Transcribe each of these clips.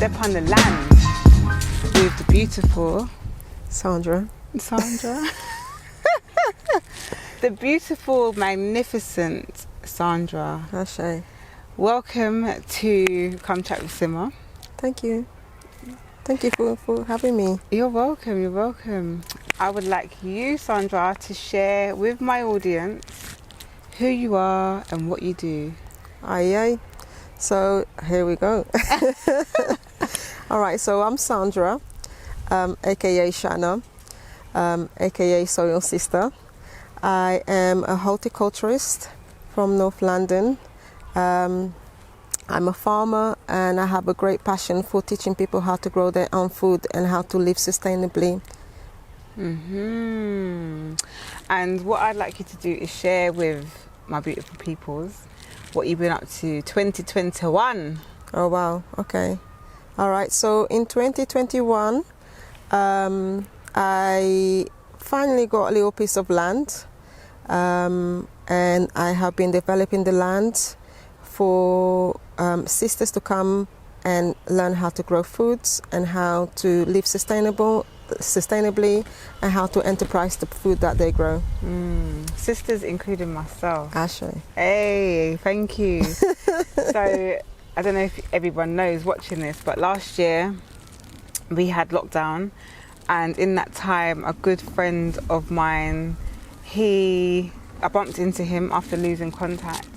step on the land with the beautiful Sandra. The beautiful, magnificent Sandra. Ashay. Welcome to Come Chat with Sima. Thank you. Thank you for having me. You're welcome, you're welcome. I would like you, Sandra, to share with my audience who you are and what you do. Aye. So here we go. All right, so I'm Sandra, aka Shanna, aka Soil Sister. I am a horticulturist from North London. I'm a farmer and I have a great passion for teaching people how to grow their own food and how to live sustainably. And what I'd like you to do is share with my beautiful peoples what you've been up to 2021. Oh wow, okay. All right, so in 2021 I finally got a little piece of land, and I have been developing the land for sisters to come and learn how to grow foods and how to live sustainably and how to enterprise the food that they grow. Sisters including myself. Ashley. Hey, thank you. So I don't know if everyone knows watching this, but last year we had lockdown, and in that time a good friend of mine, I bumped into him after losing contact,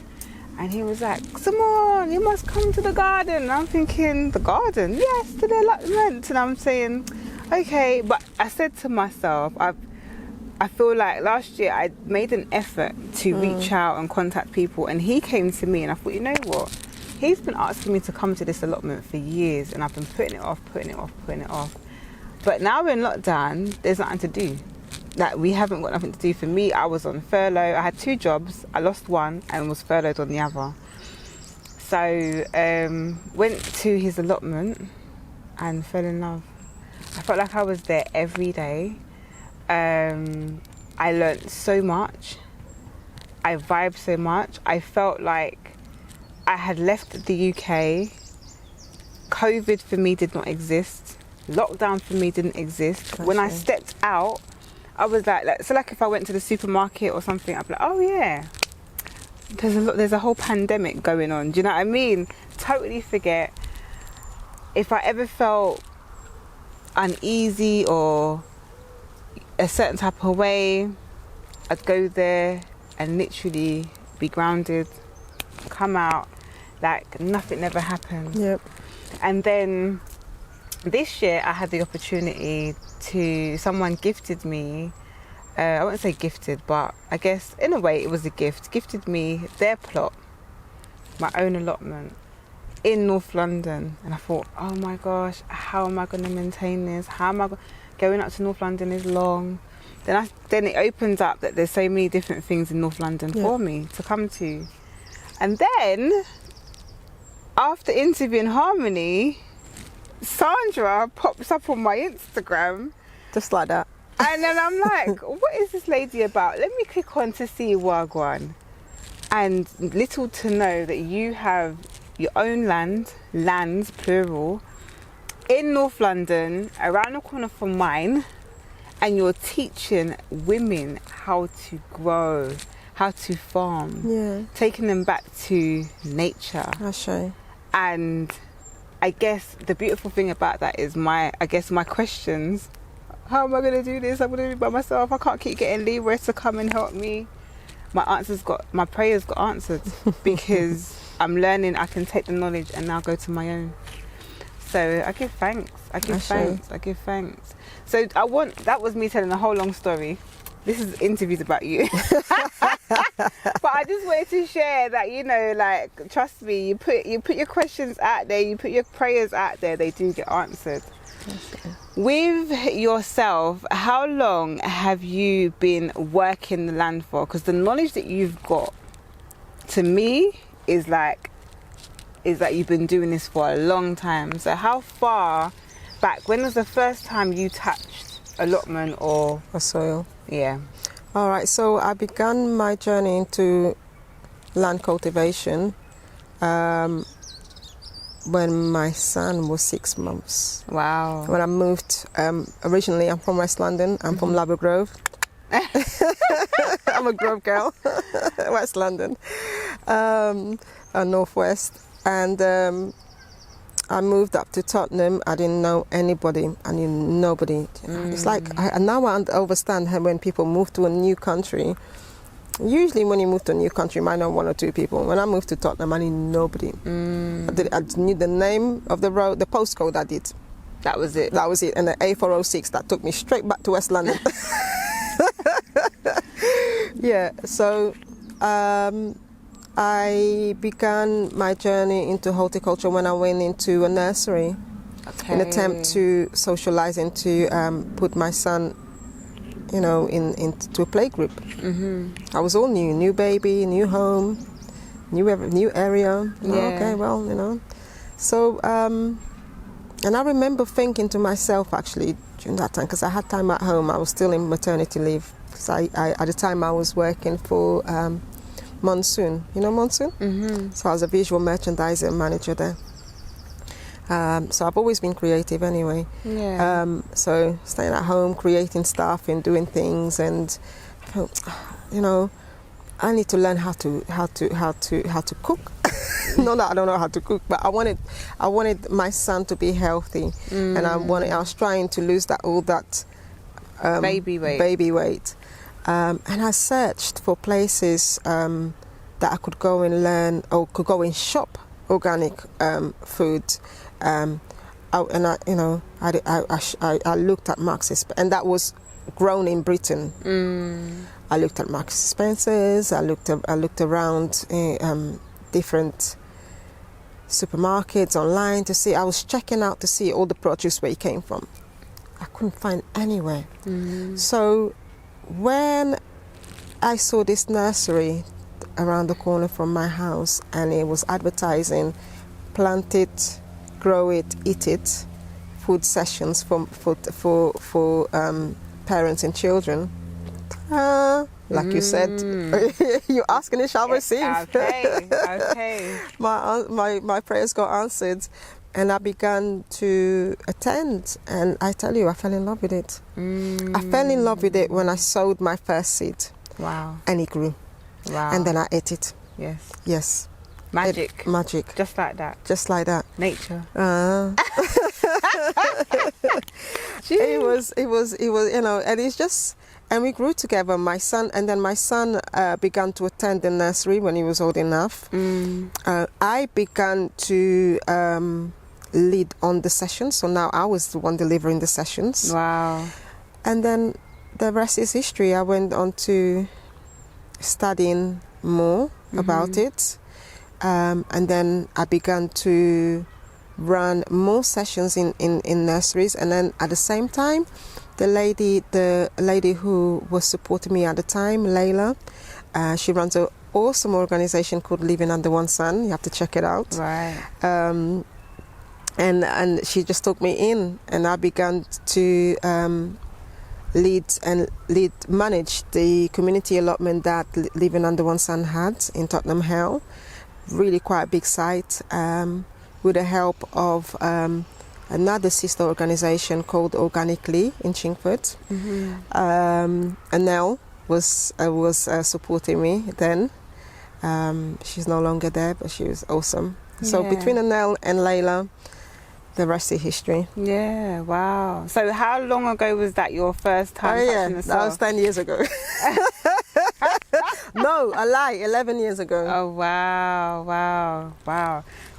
and he was like, Simone, you must come to the garden. And I'm thinking, the garden? Yes, to the allotment. And I'm saying, okay, but I said to myself, I feel like last year I made an effort to reach out and contact people, and he came to me, and I thought, you know what? He's been asking me to come to this allotment for years, and I've been putting it off. But now we're in lockdown, there's nothing to do. Like, we haven't got nothing to do. For me, I was on furlough. I had 2 jobs. I lost one and was furloughed on the other. So went to his allotment and fell in love. I felt like I was there every day. I learnt so much. I vibed so much. I felt like I had left the UK. COVID for me did not exist. Lockdown for me didn't exist. When I stepped out, I was like, if I went to the supermarket or something, I'd be like, oh yeah, there's a whole pandemic going on. Do you know what I mean? Totally forget. If I ever felt uneasy or a certain type of way, I'd go there and literally be grounded, come out like nothing ever happened. Yep. And then this year I had the opportunity someone gifted me, I wouldn't say gifted, but I guess in a way it was a gift, gifted me their plot, my own allotment in North London. And I thought, oh my gosh, how am I going to maintain this? Going up to North London is long. Then it opens up that there's so many different things in North London for me to come to. And then after interviewing Harmony, Sandra pops up on my Instagram. Just like that. And then I'm like, what is this lady about? Let me click on to see Wagwan. And little to know that you have your own lands plural, in North London, around the corner from mine, and you're teaching women how to grow, how to farm, taking them back to nature. Ashay. And I guess the beautiful thing about that is my questions. How am I going to do this? I'm going to do it by myself. I can't keep getting Leroy to come and help me. My prayers got answered because I'm learning. I can take the knowledge and now go to my own. So I give thanks. I give thanks. So that was me telling a whole long story. This is interviews about you. But I just wanted to share that, you know, like, trust me, you put your questions out there, you put your prayers out there, they do get answered. Okay. With yourself, how long have you been working the land for? Because the knowledge that you've got, to me, is that you've been doing this for a long time. So how far back, when was the first time you touched allotment or a soil? Yeah. All right, so I began my journey into land cultivation when my son was 6 months. Wow. When I moved, originally I'm from West London. I'm from Labor Grove. I'm a Grove girl, West London, Northwest. And I moved up to Tottenham. I didn't know anybody. I knew nobody. It's like, now I understand how when people move to a new country. Usually when you move to a new country, you might know 1 or 2 people. When I moved to Tottenham, I knew nobody. I knew the name of the road, the postcode I did. That was it. That was it. And the A406, that took me straight back to West London. Yeah, so I began my journey into horticulture when I went into a nursery. In an attempt to socialise and to put my son, into a playgroup. I was all new baby, new home, new area. Okay, well, So, and I remember thinking to myself actually during that time, because I had time at home. I was still in maternity leave. Because I at the time I was working for Monsoon. You know Monsoon? So I was a visual merchandiser manager there. So I've always been creative anyway. Yeah. So staying at home, creating stuff and doing things, and I need to learn how to cook. Not that I don't know how to cook, but I wanted my son to be healthy, and I was trying to lose all that baby weight. And I searched for places that I could go and learn, or could go and shop organic food. I looked at Marks, and that was grown in Britain. I looked at Marks Spencer's. I looked around different supermarkets online to see. I was checking out to see all the produce where it came from. I couldn't find anywhere. So when I saw this nursery around the corner from my house, and it was advertising plant it, grow it, eat it, food sessions for parents and children. Like you said, you're asking it shall receive. Okay. My prayers got answered, and I began to attend, and I tell you, I fell in love with it. I fell in love with it when I sowed my first seed. Wow. And it grew. Wow. And then I ate it. Yes. Magic. Magic. Just like that. Just like that. Nature. It was, and it's just, and we grew together, my son began to attend the nursery when he was old enough. I began to lead on the sessions, so now I was the one delivering the sessions. Wow. And then the rest is history. I went on to studying more about it. And then I began to run more sessions in nurseries, and then at the same time, the lady who was supporting me at the time, Layla, she runs an awesome organization called Living Under One Sun. You have to check it out. Right. And she just took me in, and I began to manage the community allotment that Living Under One Sun had in Tottenham Hale. Really quite a big site, with the help of another sister organisation called Organically in Chingford. Annelle was supporting me then. She's no longer there, but she was awesome. So between Annelle and Layla, the rest is history. Yeah, wow. So how long ago was that, your first time touching the soil? That was 10 years ago. No, a lie, 11 years ago. Oh, wow.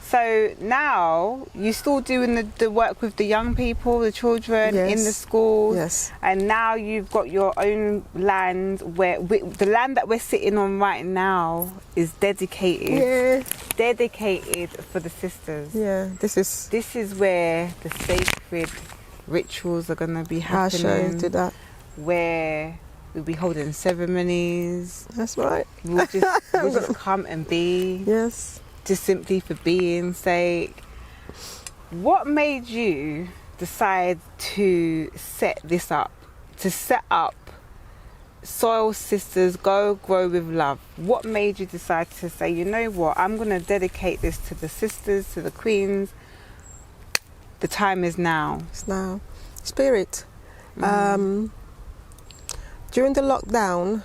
So now you're still doing the work with the young people, the children in the schools. Yes. And now you've got your own land where the land that we're sitting on right now is dedicated. Yeah. Dedicated for the sisters. Yeah, this is where the sacred rituals are going to be happening. I'll show you to that. Where we'll be holding ceremonies. That's right. We'll just come and be. Yes. Just simply for being sake. What made you decide to set this up? To set up Soil Sisters Go Grow with Love. What made you decide to say, you know what, I'm going to dedicate this to the sisters, to the queens? The time is now. It's now. Spirit. During the lockdown,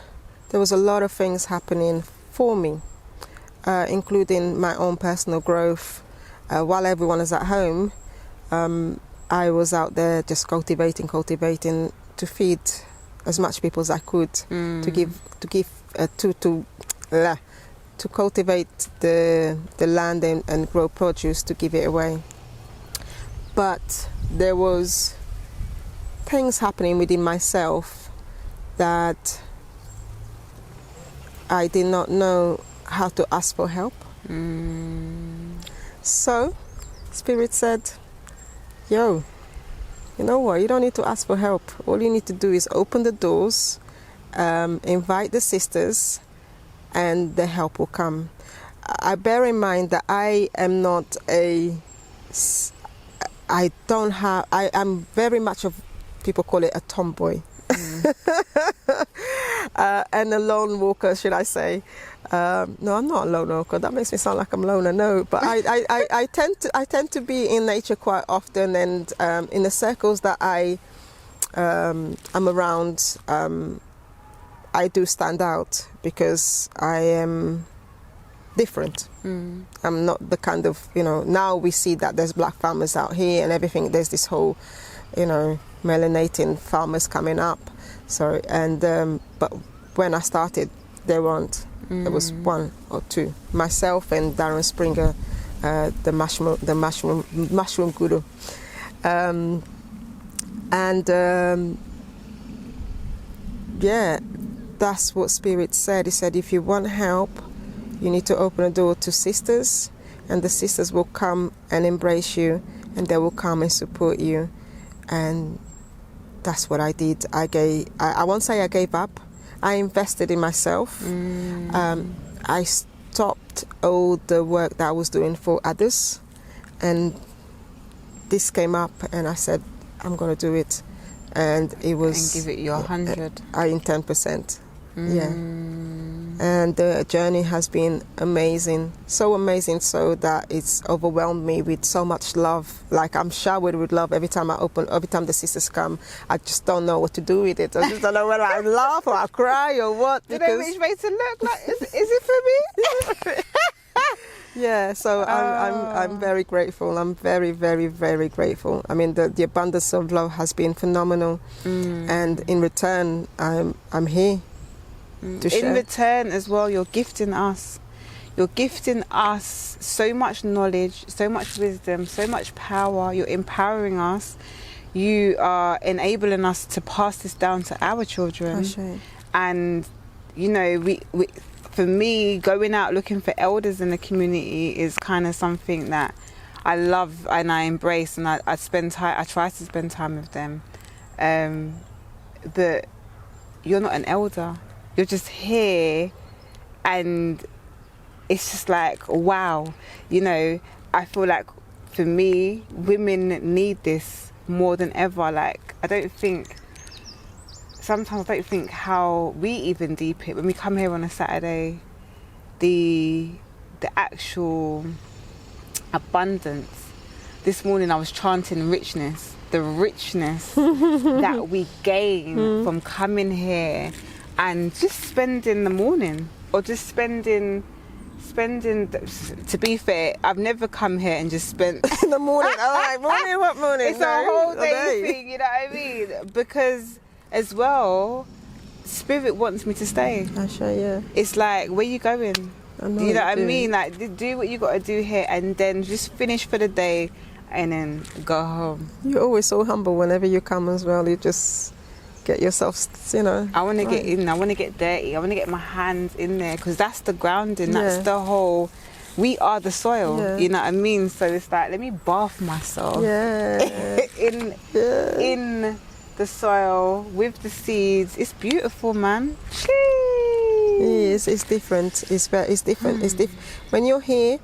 there was a lot of things happening for me, including my own personal growth. While everyone is at home, I was out there just cultivating to feed as much people as I could, to cultivate the land and grow produce to give it away. But there was things happening within myself that I did not know how to ask for help. So Spirit said, yo, you know what, you don't need to ask for help. All you need to do is open the doors, invite the sisters, and the help will come. I bear in mind that I am not I'm very much of, people call it a tomboy. And a lone walker, should I say. No, I'm not a lone walker. That makes me sound like I'm loner. No, but I tend to be in nature quite often, and in the circles that I'm around, I do stand out because I am different. I'm not the kind of, now we see that there's black farmers out here and everything. There's this whole, melanating farmers coming up. So, and but when I started, there weren't. There was one or two. Myself and Darren Springer, the mushroom guru, yeah, that's what Spirit said. He said, if you want help, you need to open a door to sisters, and the sisters will come and embrace you, and they will come and support you. And that's what I did. I won't say I gave up. I invested in myself. I stopped all the work that I was doing for others, and this came up, and I said, I'm going to do it. And it was... And give it your 100. I in 10%. Yeah. And the journey has been amazing, so that it's overwhelmed me with so much love. Like, I'm showered with love every time the sisters come. I just don't know what to do with it. I just don't know whether I laugh or I cry or what. Do you know which way to look? Like, is it for me? Yeah, so I'm very grateful. I'm very, very, very grateful. I mean, the abundance of love has been phenomenal, and in return, I'm here. In return as well, you're gifting us so much knowledge, so much wisdom, so much power. You're empowering us. You are enabling us to pass this down to our children. Right. And we for me, going out looking for elders in the community is kind of something that I love and I embrace, and I try to spend time with them. But you're not an elder. You're just here, and it's just like, wow. I feel like for me, women need this more than ever. Like, sometimes I don't think how we even deep it. When we come here on a Saturday, the actual abundance. This morning I was chanting richness, the richness that we gain from coming here and just spending the morning, or just spending. To be fair, I've never come here and just spent in the morning. Morning, what morning? It's a whole day thing, you know what I mean? Because as well, Spirit wants me to stay. Yeah. It's like, where you going? You know what I mean? Like, do what you got to do here, and then just finish for the day, and then go home. You're always so humble whenever you come as well. You just get yourself, I want to get in. I want to get dirty. I want to get my hands in there, because that's the grounding. That's the whole. We are the soil. Yeah. You know what I mean? So it's like, let me bath myself. Yeah. in the soil with the seeds. It's beautiful, man. Yes, it's different. It's different. It's different. When you're here,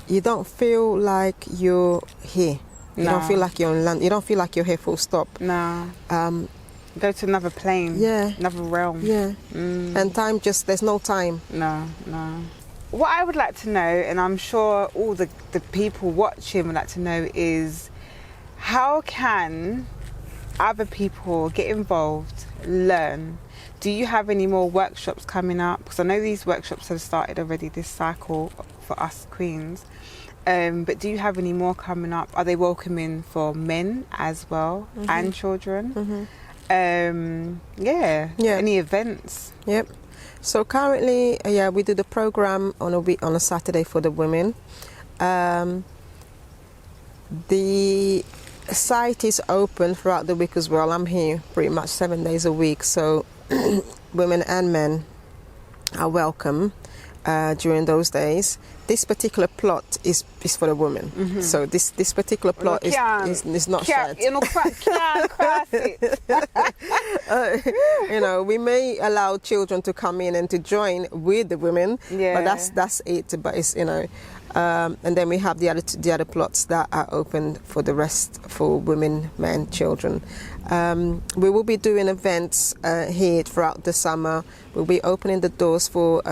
you don't feel like you're here. You don't feel like you're on land. You don't feel like you're here full stop. No. Go to another plane. Yeah. Another realm. Yeah. And time there's no time. No. What I would like to know, and I'm sure all the people watching would like to know, is how can other people get involved, learn? Do you have any more workshops coming up? Because I know these workshops have started already this cycle for us queens. But do you have any more coming up? Are they welcoming for men as well and children? Any events? Yep. So currently, we do the program on a Saturday for the women. The site is open throughout the week as well. I'm here pretty much 7 days a week, so women and men are welcome during those days. This particular plot is for the women. So this particular plot is not shared. We may allow children to come in and to join with the women, but that's it. But it's and then we have the other plots that are open for the rest for women, men, children. We will be doing events here throughout the summer. We'll be opening the doors for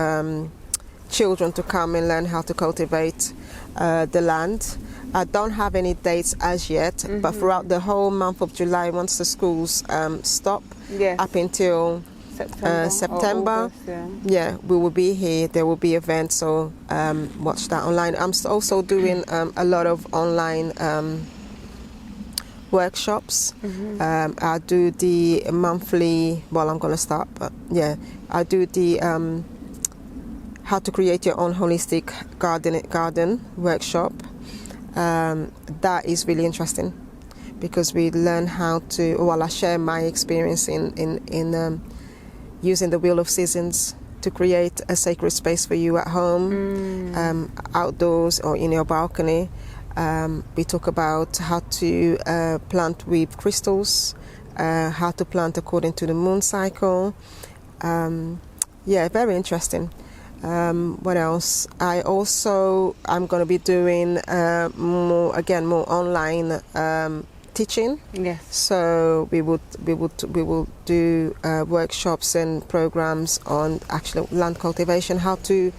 children to come and learn how to cultivate the land. I don't have any dates as yet, but throughout the whole month of July, once the schools stop, up until September, we will be here. There will be events, so watch that online. I'm also doing a lot of online workshops. I do the monthly, I'm going to start, but I do the how to create your own holistic garden workshop. That is really interesting because we learn how to, I share my experience in using the Wheel of Seasons to create a sacred space for you at home, outdoors or in your balcony. We talk about how to plant with crystals, how to plant according to the moon cycle. Very interesting. What else? I'm going to be doing more online teaching. Yes. So we will do workshops and programs on actual land cultivation, how to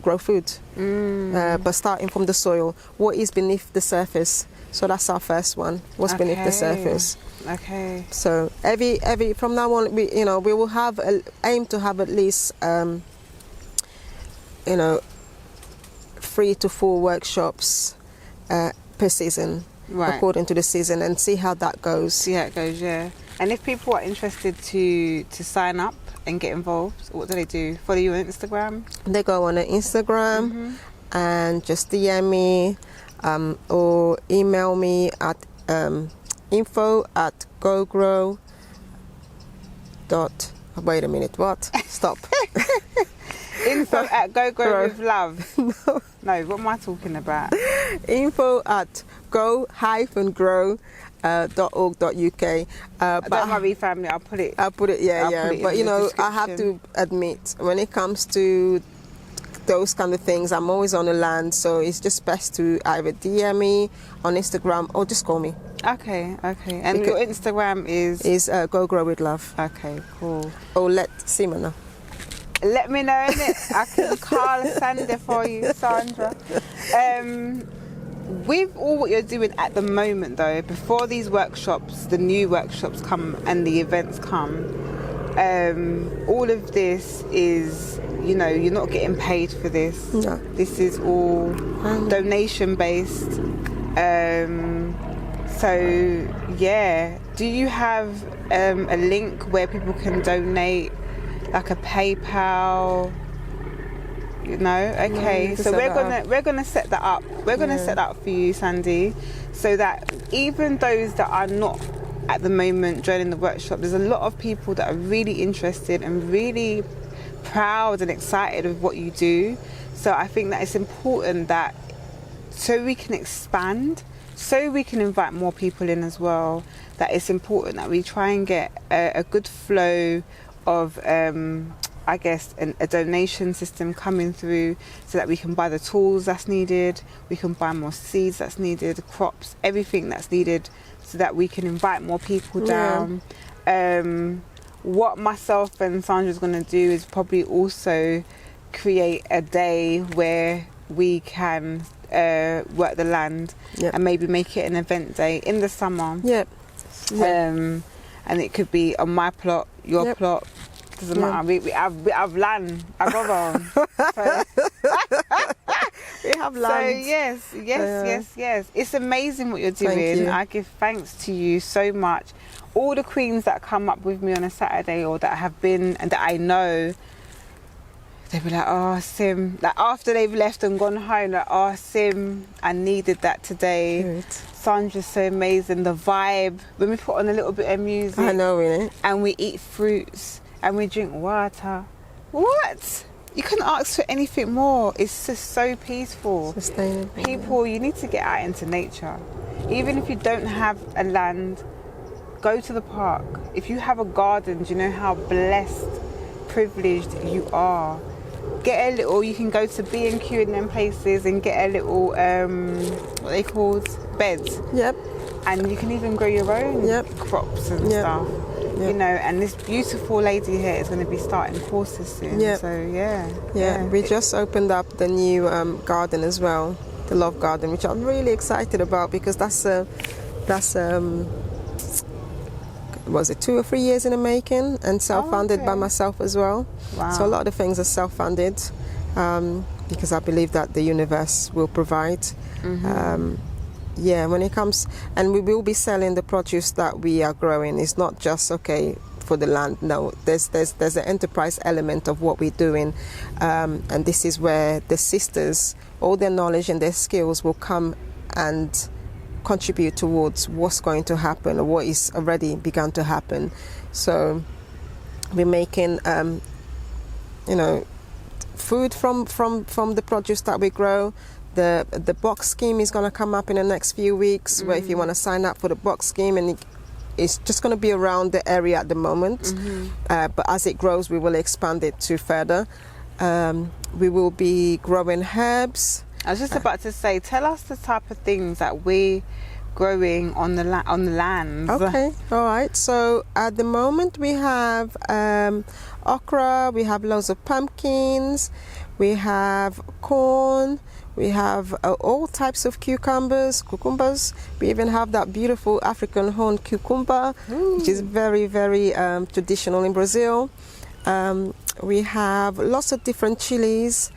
grow food, but starting from the soil. What is beneath the surface? So that's our first one. What's beneath the surface? Okay. So every from now on, we will have aim to have at least 3 to 4 workshops per season, according to the season, and see how that goes. See how it goes, yeah. And if people are interested to sign up and get involved, what do they do? Follow you on Instagram? They go on Instagram and just DM me or email me at info@GoGrow. Wait a minute, what? Stop. info@GoGrowWithLove. No, what am I talking about? info@go-grow.org.uk. Don't worry, family, I'll put it. But I have to admit, when it comes to those kind of things, I'm always on the land, so it's just best to either DM me on Instagram or just call me. Okay. And your Instagram is GoGrowWithLove. Okay, cool. Or let Sima know. Let me know, innit? I can call Sandra for you, Sandra. With all what you're doing at the moment, though, before these workshops, the new workshops come and the events come, all of this is, you're not getting paid for this. No. This is all donation-based. Do you have a link where people can donate? Like a PayPal, Okay, so we're gonna set that up. We're gonna set that up for you, Sandy, so that even those that are not at the moment joining the workshop, there's a lot of people that are really interested and really proud and excited of what you do. So I think that it's important that so we can expand, so we can invite more people in as well, that it's important that we try and get a good flow of a donation system coming through, so that we can buy the tools that's needed, we can buy more seeds that's needed, crops, everything that's needed, so that we can invite more people down. What myself and Sandra's going to do is probably also create a day where we can work the land, and maybe make it an event day in the summer. And it could be on my plot, your plot. Doesn't matter. We have land. I got on. So. We have land. So yes. It's amazing what you're doing. I give thanks to you so much. All the queens that come up with me on a Saturday, or that have been and that I know, they be like, oh Sim, like after they've left and gone home, like, oh Sim, I needed that today. Good. Sandra's so amazing. The vibe when we put on a little bit of music, I know, really, and we eat fruits and we drink water. What? You couldn't ask for anything more. It's just so peaceful. Sustainable. People, you need to get out into nature. Even if you don't have a land, go to the park. If you have a garden, do you know how blessed, privileged you are? Get a little, you can go to B&Q in them places and get a little, what they called, beds. Yep. And you can even grow your own crops and stuff. You know, and this beautiful lady here is going to be starting courses soon. So we just opened up the new garden as well, the Love Garden, which I'm really excited about, because that's was it 2 or 3 years in the making, and self-funded by myself as well. Wow. So a lot of things are self-funded, because I believe that the universe will provide. When it comes, and we will be selling the produce that we are growing. It's not just for the land. No, there's an enterprise element of what we're doing, and this is where the sisters, all their knowledge and their skills will come and contribute towards what's going to happen or what is already begun to happen. So we're making food from the produce that we grow. The box scheme is going to come up in the next few weeks, where if you want to sign up for the box scheme, and it's just going to be around the area at the moment, but as it grows we will expand it to further. We will be growing herbs. I was just about to say, tell us the type of things that we're growing on the land. Okay, all right. So at the moment we have okra, we have loads of pumpkins, we have corn, we have all types of cucumbers. We even have that beautiful African horned cucumber, which is very, very traditional in Brazil. We have lots of different chilies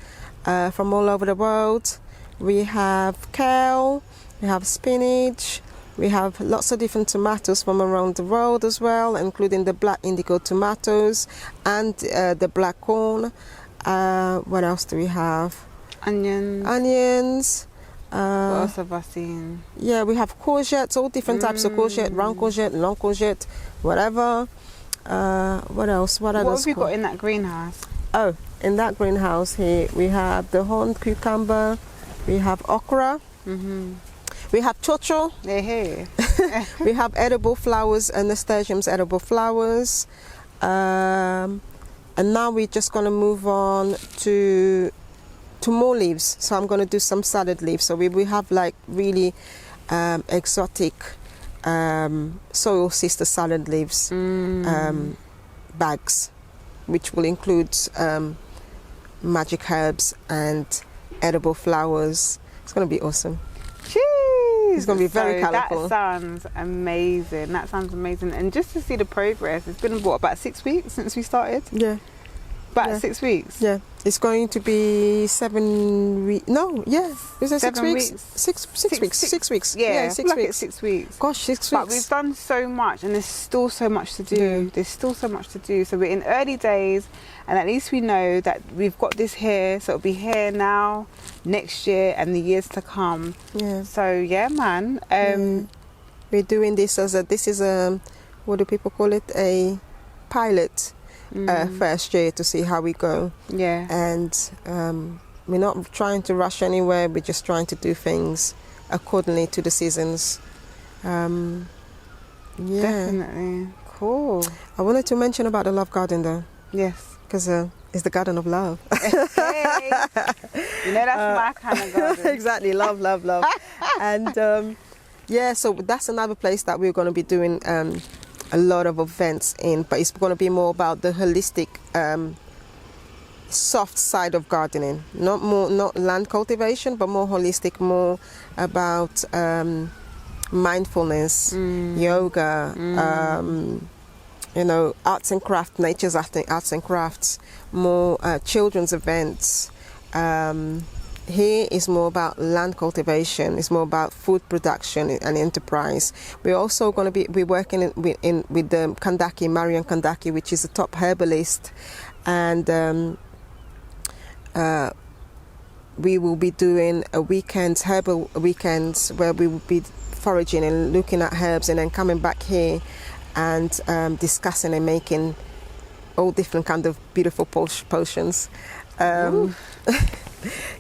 from all over the world. We have kale, we have spinach, we have lots of different tomatoes from around the world as well, including the black indigo tomatoes and the black corn. What else do we have? Onions. What else have I seen? Yeah, we have courgettes, all different types of courgette, round courgette, long courgette, whatever. What else? What have you got in that greenhouse? Oh, in that greenhouse here we have the horned cucumber, we have okra, we have chocho, we have edible flowers and nasturtiums, edible flowers, and now we're just going to move on to more leaves. So I'm going to do some salad leaves. So we have like really exotic soil sister salad leaves bags, which will include magic herbs and edible flowers. It's going to be awesome. Jeez, it's going to be very colourful. That sounds amazing. And just to see the progress, it's been about 6 weeks since we started? Yeah. About 6 weeks? Yeah. It's going to be 7 weeks. No, yeah. Is it 6 weeks? 6 weeks. 6 weeks. Yeah, 6 weeks. 6 weeks. Gosh, 6 weeks. But we've done so much, and there's still so much to do. So we're in early days, and at least we know that we've got this here, so it'll be here now, next year, and the years to come. Yeah. So yeah, man. We're doing this as what do people call it? A pilot. First year to see how we go. Yeah. And we're not trying to rush anywhere. We're just trying to do things accordingly to the seasons. Definitely. Cool. I wanted to mention about the Love Garden though. Yes. Because it's the garden of love. Hey. You know, that's my kind of garden. Exactly. Love, love, love. And so that's another place that we're going to be doing a lot of events in, but it's going to be more about the holistic, soft side of gardening. Not land cultivation, but more holistic, more about mindfulness, yoga, arts and crafts, nature's arts and crafts, more children's events. Here is more about land cultivation. It's more about food production and enterprise. We're also going to be working with the Kandaki, Marion Kandaki, which is a top herbalist, and we will be doing herbal weekends, where we will be foraging and looking at herbs, and then coming back here and discussing and making all different kind of beautiful potions.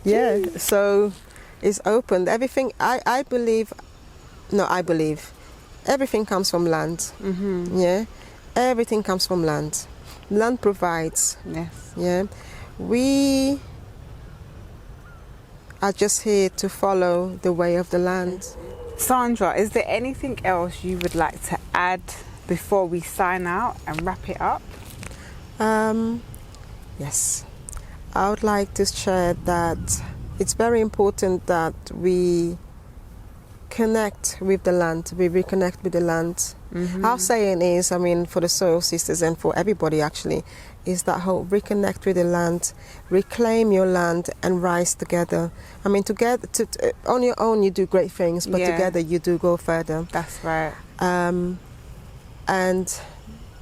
Yeah, so it's open. Everything, I believe everything comes from land. Yeah, everything comes from land. Land provides. Yes. Yeah, we are just here to follow the way of the land. Sandra, is there anything else you would like to add before we sign out and wrap it up? Yes, I would like to share that it's very important that we connect with the land, we reconnect with the land. Our saying is, for the Soil Sisters and for everybody actually, is that whole reconnect with the land, reclaim your land and rise together. Together, on your own you do great things, but together you do go further. That's right. And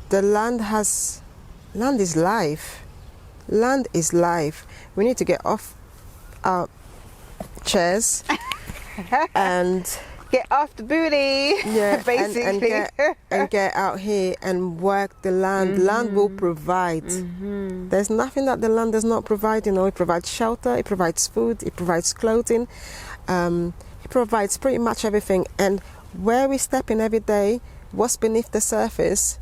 the land is life. Land is life. We need to get off our chairs and get off the booty. Yeah, basically, and get out here and work the land. Land will provide. There's nothing that the land does not provide. It provides shelter, it provides food, it provides clothing, it provides pretty much everything. And where we step in every day, what's beneath the surface,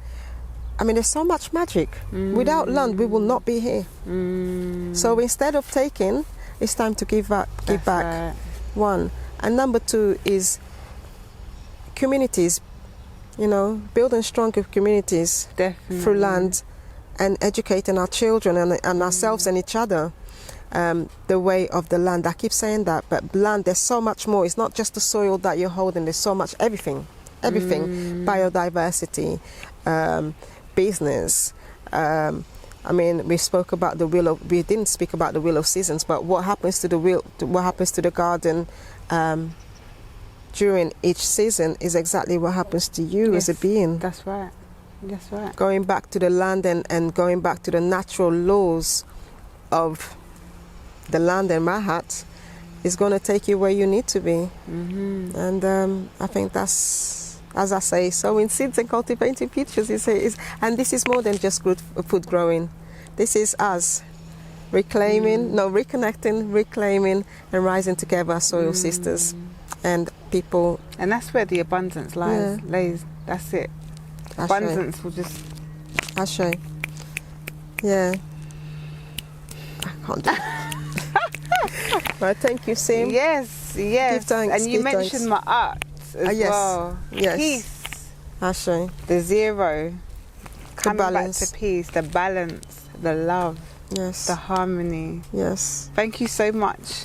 there's so much magic. Without land, we will not be here. So instead of taking, it's time to give back. Right. One. And number two is communities, building stronger communities. Definitely. Through land, and educating our children and ourselves and each other the way of the land. I keep saying that, but land, there's so much more. It's not just the soil that you're holding, there's so much, everything. Biodiversity, business. We spoke about we didn't speak about the wheel of seasons, but what happens to the garden during each season is exactly what happens to you as a being. That's right. That's right. Going back to the land and going back to the natural laws of the land and Mahat is going to take you where you need to be. And I think that's, as I say, sowing seeds and cultivating futures. And this is more than just good food growing. This is us reconnecting, reclaiming, and rising together as soil sisters and people. And that's where the abundance lays. That's it. Abundance will just... Ashe. Yeah. I can't do it. Right, thank you, Sim. Yes. Give thanks. And you mentioned my art as well. Yes. Peace. Ashe. The zero. Coming back to peace. The balance. The love. Yes. The harmony. Yes. Thank you so much.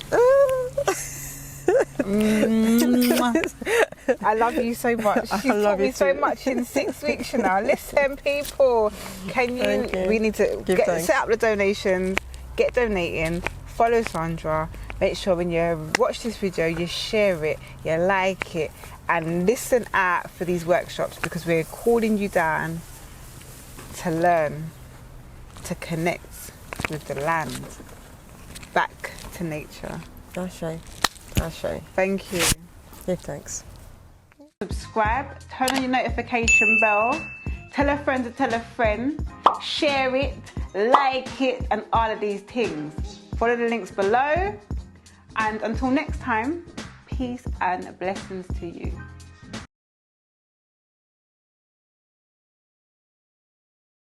I love you so much. You taught me so much in 6 weeks now. Listen, people, we need to set up the donations, get donating, follow Sandra. Make sure when you watch this video, you share it, you like it, and listen out for these workshops, because we're calling you down to learn, to connect with the land, back to nature. Ashe. Thank you. Give thanks. Subscribe, turn on your notification bell, tell a friend to tell a friend, share it, like it, and all of these things. Follow the links below, and until next time, peace and blessings to you.